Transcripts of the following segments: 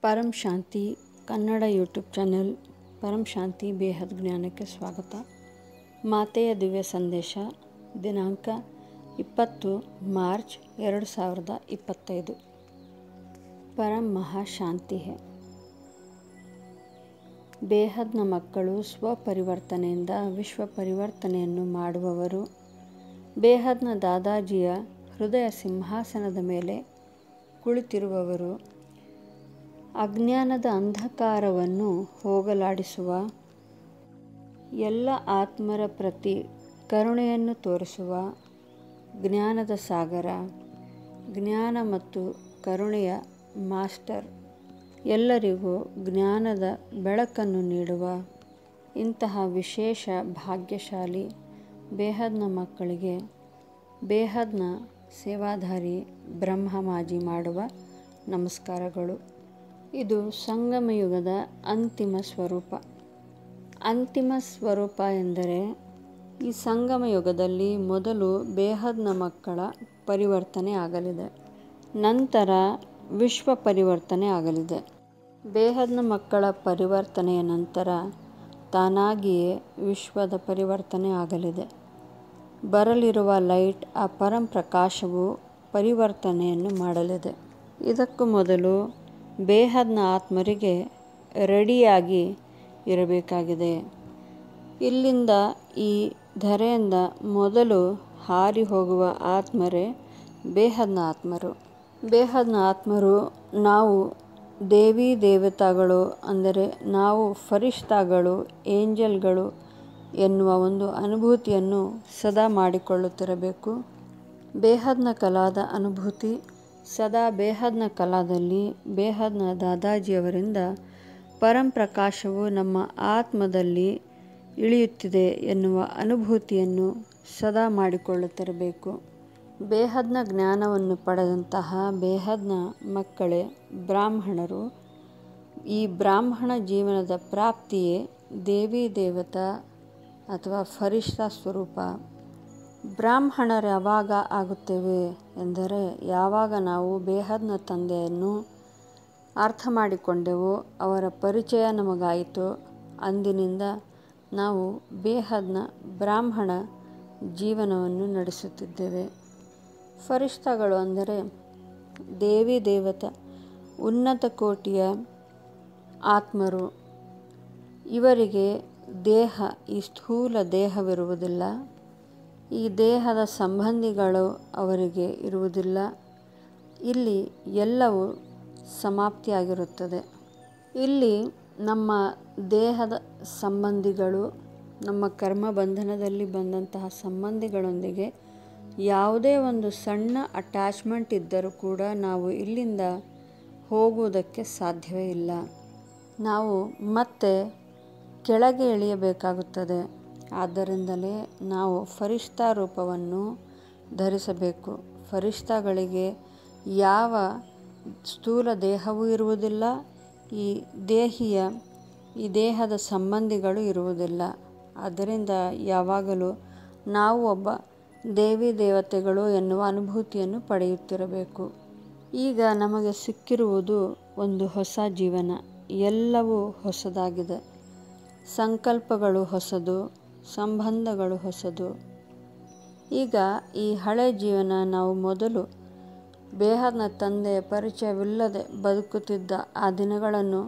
ಪರಂ ಶಾಂತಿ Kannada YouTube channel ಪರಂ ಶಾಂತಿ ಬೇಹದ್ ಜ್ಞಾನಕ್ಕೆ ಸ್ವಾಗತ. ಮಾತೆಯ ದಿವ್ಯ ಸಂದೇಶ ದಿನಾಂಕ 20 ಮಾರ್ಚ್ 2025. ಪರಂ ಮಹಾಶಾಂತಿ ಹೇ. ಬೇಹದ್ನ ಮಕ್ಕಳು ಸ್ವಪರಿವರ್ತನೆಯಿಂದ ವಿಶ್ವ ಪರಿವರ್ತನೆಯನ್ನು ಮಾಡುವವರು. ಬೇಹದ್ನ ದಾದಾಜಿಯ ಹೃದಯ ಸಿಂಹಾಸನದ ಮೇಲೆ ಕುಳಿತಿರುವವರು. ಅಜ್ಞಾನದ ಅಂಧಕಾರವನ್ನು ಹೋಗಲಾಡಿಸುವ, ಎಲ್ಲ ಆತ್ಮರ ಪ್ರತಿ ಕರುಣೆಯನ್ನು ತೋರಿಸುವ ಜ್ಞಾನದ ಸಾಗರ, ಜ್ಞಾನ ಮತ್ತು ಕರುಣೆಯ ಮಾಸ್ಟರ್, ಎಲ್ಲರಿಗೂ ಜ್ಞಾನದ ಬೆಳಕನ್ನು ನೀಡುವ ಇಂತಹ ವಿಶೇಷ ಭಾಗ್ಯಶಾಲಿ ಬೇಹದ್ನ ಮಕ್ಕಳಿಗೆ ಬೇಹದ್ನ ಸೇವಾಧಾರಿ ಬ್ರಹ್ಮಮಾಜಿ ಮಾಡುವ ನಮಸ್ಕಾರಗಳು. ಇದು ಸಂಗಮಯುಗದ ಅಂತಿಮ ಸ್ವರೂಪ. ಅಂತಿಮ ಸ್ವರೂಪ ಎಂದರೆ ಈ ಸಂಗಮಯುಗದಲ್ಲಿ ಮೊದಲು ಬೇಹದ್ನ ಮಕ್ಕಳ ಪರಿವರ್ತನೆ ಆಗಲಿದೆ, ನಂತರ ವಿಶ್ವ ಪರಿವರ್ತನೆ ಆಗಲಿದೆ. ಬೇಹದ್ನ ಮಕ್ಕಳ ಪರಿವರ್ತನೆಯ ನಂತರ ತಾನಾಗಿಯೇ ವಿಶ್ವದ ಪರಿವರ್ತನೆ ಆಗಲಿದೆ. ಬರಲಿರುವ ಲೈಟ್, ಆ ಪರಂ ಪ್ರಕಾಶವು ಪರಿವರ್ತನೆಯನ್ನು ಮಾಡಲಿದೆ. ಇದಕ್ಕೂ ಮೊದಲು ಬೇಹದ್ನ ಆತ್ಮರಿಗೆ ರೆಡಿಯಾಗಿ ಇರಬೇಕಾಗಿದೆ. ಇಲ್ಲಿಂದ ಈ ಧರೆಯಿಂದ ಮೊದಲು ಹಾರಿ ಹೋಗುವ ಆತ್ಮರೇ ಬೇಹದ್ನ ಆತ್ಮರು. ಬೇಹದ್ನ ಆತ್ಮರು ನಾವು ದೇವಿ ದೇವತಾಗಳು, ಅಂದರೆ ನಾವು ಫರಿಷ್ತಾಗಳು, ಏಂಜಲ್ಗಳು ಎನ್ನುವ ಒಂದು ಅನುಭೂತಿಯನ್ನು ಸದಾ ಮಾಡಿಕೊಳ್ಳುತ್ತಿರಬೇಕು. ಬೇಹದ್ನ ಕಲಾದ ಅನುಭೂತಿ ಸದಾ ಬೇಹದ್ನ ಕಲಾದಲ್ಲಿ ಬೇಹದ್ನ ದಾದಾಜಿಯವರಿಂದ ಪರಂ ಪ್ರಕಾಶವು ನಮ್ಮ ಆತ್ಮದಲ್ಲಿ ಇಳಿಯುತ್ತಿದೆ ಎನ್ನುವ ಅನುಭೂತಿಯನ್ನು ಸದಾ ಮಾಡಿಕೊಳ್ಳುತ್ತಿರಬೇಕು. ಬೇಹದ್ನ ಜ್ಞಾನವನ್ನು ಪಡೆದಂತಹ ಬೇಹದ್ನ ಮಕ್ಕಳೇ ಬ್ರಾಹ್ಮಣರು. ಈ ಬ್ರಾಹ್ಮಣ ಜೀವನದ ಪ್ರಾಪ್ತಿಯೇ ದೇವಿ ದೇವತಾ ಅಥವಾ ಫರಿಷ್ಠಾ ಸ್ವರೂಪ. ಬ್ರಾಹ್ಮಣರು ಯಾವಾಗ ಆಗುತ್ತೇವೆ ಎಂದರೆ ಯಾವಾಗ ನಾವು ಬೇಹದ್ನ ತಂದೆಯನ್ನು ಅರ್ಥ ಮಾಡಿಕೊಂಡೆವೋ, ಅವರ ಪರಿಚಯ ನಮಗಾಯಿತೋ, ಅಂದಿನಿಂದ ನಾವು ಬೇಹದ್ನ ಬ್ರಾಹ್ಮಣ ಜೀವನವನ್ನು ನಡೆಸುತ್ತಿದ್ದೇವೆ. ಫರಿಷ್ಠಗಳು ಅಂದರೆ ದೇವಿ ದೇವತಾ ಉನ್ನತ ಕೋಟಿಯ ಆತ್ಮರು. ಇವರಿಗೆ ದೇಹ, ಈ ಸ್ಥೂಲ ದೇಹವಿರುವುದಿಲ್ಲ. ಈ ದೇಹದ ಸಂಬಂಧಿಗಳು ಅವರಿಗೆ ಇರುವುದಿಲ್ಲ. ಇಲ್ಲಿ ಎಲ್ಲವೂ ಸಮಾಪ್ತಿಯಾಗಿರುತ್ತದೆ. ಇಲ್ಲಿ ನಮ್ಮ ದೇಹದ ಸಂಬಂಧಿಗಳು, ನಮ್ಮ ಕರ್ಮ ಬಂಧನದಲ್ಲಿ ಬಂದಂತಹ ಸಂಬಂಧಿಗಳೊಂದಿಗೆ ಯಾವುದೇ ಒಂದು ಸಣ್ಣ ಅಟ್ಯಾಚ್ಮೆಂಟ್ ಇದ್ದರೂ ಕೂಡ ನಾವು ಇಲ್ಲಿಂದ ಹೋಗುವುದಕ್ಕೆ ಸಾಧ್ಯವೇ ಇಲ್ಲ. ನಾವು ಮತ್ತೆ ಕೆಳಗೆ ಇಳಿಯಬೇಕಾಗುತ್ತದೆ. ಆದ್ದರಿಂದಲೇ ನಾವು ಫರಿಷ್ಠಾ ರೂಪವನ್ನು ಧರಿಸಬೇಕು. ಫರಿಷ್ಠಾಗಳಿಗೆ ಯಾವ ಸ್ಥೂಲ ದೇಹವೂ ಇರುವುದಿಲ್ಲ. ಈ ದೇಹದ ಸಂಬಂಧಿಗಳು ಇರುವುದಿಲ್ಲ. ಆದ್ದರಿಂದ ಯಾವಾಗಲೂ ನಾವು ಒಬ್ಬ ದೇವಿ ದೇವತೆಗಳು ಎನ್ನುವ ಅನುಭೂತಿಯನ್ನು ಪಡೆಯುತ್ತಿರಬೇಕು. ಈಗ ನಮಗೆ ಸಿಕ್ಕಿರುವುದು ಒಂದು ಹೊಸ ಜೀವನ. ಎಲ್ಲವೂ ಹೊಸದಾಗಿದೆ. ಸಂಕಲ್ಪಗಳು ಹೊಸದು, ಸಂಬಂಧಗಳು ಹೊಸದು. ಈಗ ಈ ಹಳೆ ಜೀವನ, ನಾವು ಮೊದಲು ಬೇಹದ್ನ ತಂದೆಯ ಪರಿಚಯವಿಲ್ಲದೆ ಬದುಕುತ್ತಿದ್ದ ಆ ದಿನಗಳನ್ನು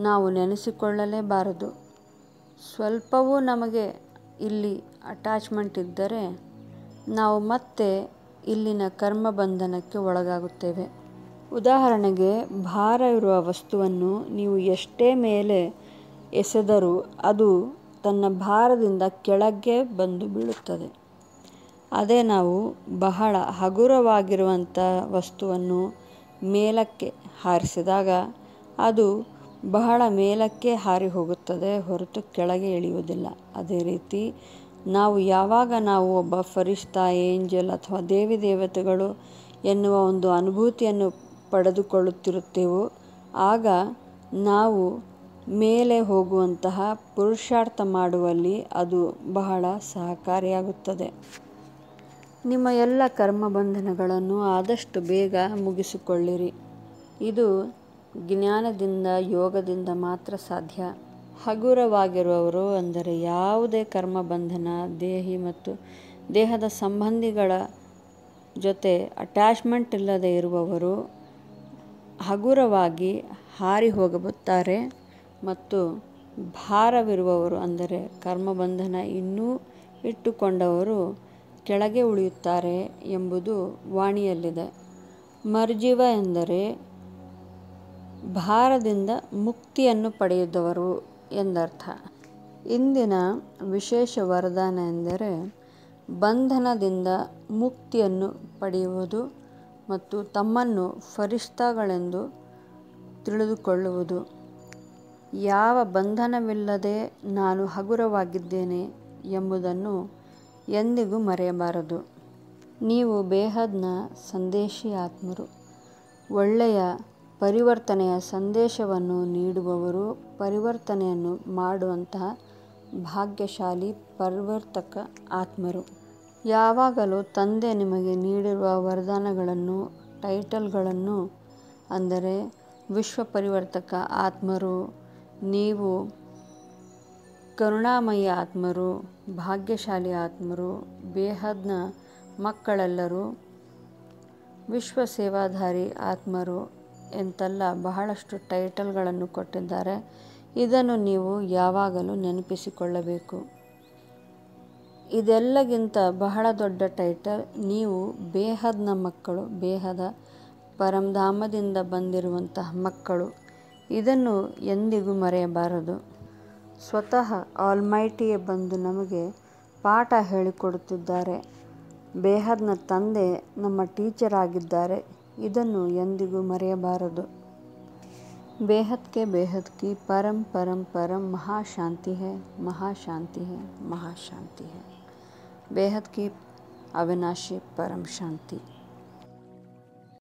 ನಾವು ನೆನೆಸಿಕೊಳ್ಳಲೇಬಾರದು. ಸ್ವಲ್ಪವೂ ನಮಗೆ ಇಲ್ಲಿ ಅಟ್ಯಾಚ್ಮೆಂಟ್ ಇದ್ದರೆ ನಾವು ಮತ್ತೆ ಇಲ್ಲಿನ ಕರ್ಮ ಬಂಧನಕ್ಕೆ ಒಳಗಾಗುತ್ತೇವೆ. ಉದಾಹರಣೆಗೆ, ಭಾರ ಇರುವ ವಸ್ತುವನ್ನು ನೀವು ಎಷ್ಟೇ ಮೇಲೆ ಎಸೆದರೂ ಅದು ತನ್ನ ಭಾರದಿಂದ ಕೆಳಗೆ ಬಂದು ಬೀಳುತ್ತದೆ. ಅದೇ ನಾವು ಬಹಳ ಹಗುರವಾಗಿರುವಂಥ ವಸ್ತುವನ್ನು ಮೇಲಕ್ಕೆ ಹಾರಿಸಿದಾಗ ಅದು ಬಹಳ ಮೇಲಕ್ಕೆ ಹಾರಿ ಹೋಗುತ್ತದೆ, ಹೊರತು ಕೆಳಗೆ ಇಳಿಯುವುದಿಲ್ಲ. ಅದೇ ರೀತಿ ಯಾವಾಗ ನಾವು ಒಬ್ಬ ಫರಿಷ್ಠಾ, ಏಂಜಲ್ ಅಥವಾ ದೇವಿ ದೇವತೆಗಳು ಎನ್ನುವ ಒಂದು ಅನುಭೂತಿಯನ್ನು ಪಡೆದುಕೊಳ್ಳುತ್ತಿರುತ್ತೇವೋ, ಆಗ ನಾವು ಮೇಲೆ ಹೋಗುವಂತಹ ಪುರುಷಾರ್ಥ ಮಾಡುವಲ್ಲಿ ಅದು ಬಹಳ ಸಹಕಾರಿಯಾಗುತ್ತದೆ. ನಿಮ್ಮ ಎಲ್ಲ ಕರ್ಮ ಬಂಧನಗಳನ್ನು ಆದಷ್ಟು ಬೇಗ ಮುಗಿಸಿಕೊಳ್ಳಿರಿ. ಇದು ಜ್ಞಾನದಿಂದ ಯೋಗದಿಂದ ಮಾತ್ರ ಸಾಧ್ಯ. ಹಗುರವಾಗಿರುವವರು ಅಂದರೆ ಯಾವುದೇ ಕರ್ಮಬಂಧನ, ದೇಹಿ ಮತ್ತು ದೇಹದ ಸಂಬಂಧಿಗಳ ಜೊತೆ ಅಟ್ಯಾಚ್ಮೆಂಟ್ ಇಲ್ಲದೆ ಇರುವವರು ಹಗುರವಾಗಿ ಹಾರಿ ಹೋಗುತ್ತಾರೆ. ಮತ್ತು ಭಾರವಿರುವವರು ಅಂದರೆ ಕರ್ಮಬಂಧನ ಇನ್ನೂ ಇಟ್ಟುಕೊಂಡವರು ಕೆಳಗೆ ಉಳಿಯುತ್ತಾರೆ ಎಂಬುದು ವಾಣಿಯಲ್ಲಿದೆ. ಮರ್ಜೀವ ಎಂದರೆ ಭಾರದಿಂದ ಮುಕ್ತಿಯನ್ನು ಪಡೆಯುವವರು ಎಂದರ್ಥ. ಇಂದಿನ ವಿಶೇಷ ವರದಾನ ಎಂದರೆ ಬಂಧನದಿಂದ ಮುಕ್ತಿಯನ್ನು ಪಡೆಯುವುದು ಮತ್ತು ತಮ್ಮನ್ನು ಫರಿಷ್ಠಗಳೆಂದು ತಿಳಿದುಕೊಳ್ಳುವುದು. ಯಾವ ಬಂಧನವಿಲ್ಲದೆ ನಾನು ಹಗುರವಾಗಿದ್ದೇನೆ ಎಂಬುದನ್ನು ಎಂದಿಗೂ ಮರೆಯಬಾರದು. ನೀವು ಬೇಹದ್ನ ಸಂದೇಶಿ ಆತ್ಮರು. ಒಳ್ಳೆಯ ಪರಿವರ್ತನೆಯ ಸಂದೇಶವನ್ನು ನೀಡುವವರು, ಪರಿವರ್ತನೆಯನ್ನು ಮಾಡುವಂತಹ ಭಾಗ್ಯಶಾಲಿ ಪರಿವರ್ತಕ ಆತ್ಮರು. ಯಾವಾಗಲೂ ತಂದೆ ನಿಮಗೆ ನೀಡಿರುವ ವರದಾನಗಳನ್ನು, ಟೈಟಲ್ಗಳನ್ನು, ಅಂದರೆ ವಿಶ್ವ ಪರಿವರ್ತಕ ಆತ್ಮರು, ನೀವು ಕರುಣಾಮಯಿ ಆತ್ಮರು, ಭಾಗ್ಯಶಾಲಿ ಆತ್ಮರು, ಬೇಹದ್ನ ಮಕ್ಕಳೆಲ್ಲರೂ ವಿಶ್ವ ಸೇವಾಧಾರಿ ಆತ್ಮರು ಎಂತೆಲ್ಲ ಬಹಳಷ್ಟು ಟೈಟಲ್ಗಳನ್ನು ಕೊಟ್ಟಿದ್ದಾರೆ. ಇದನ್ನು ನೀವು ಯಾವಾಗಲೂ ನೆನಪಿಸಿಕೊಳ್ಳಬೇಕು. ಇದೆಲ್ಲಗಿಂತ ಬಹಳ ದೊಡ್ಡ ಟೈಟಲ್, ನೀವು ಬೇಹದ್ನ ಮಕ್ಕಳು, ಬೇಹದ ಪರಂಧಾಮದಿಂದ ಬಂದಿರುವಂತಹ ಮಕ್ಕಳು. ಇದನ್ನು ಎಂದಿಗೂ ಮರೆಯಬಾರದು. ಸ್ವತಃ ಆಲ್ಮೈಟಿಯೇ ಬಂದು ನಮಗೆ ಪಾಠ ಹೇಳಿಕೊಡುತ್ತಿದ್ದಾರೆ. ಬೇಹದ್ನ ತಂದೆ ನಮ್ಮ ಟೀಚರ್ ಆಗಿದ್ದಾರೆ. ಇದನ್ನು ಎಂದಿಗೂ ಮರೆಯಬಾರದು. ಬೇಹದ್ ಕಿ ಪರಂ ಪರಂ ಪರಂ ಮಹಾಶಾಂತಿ ಹೈ, ಮಹಾಶಾಂತಿ ಹೈ, ಮಹಾಶಾಂತಿ ಹೈ. ಬೇಹದ್ ಕಿ ಅವಿನಾಶಿ ಪರಂ ಶಾಂತಿ.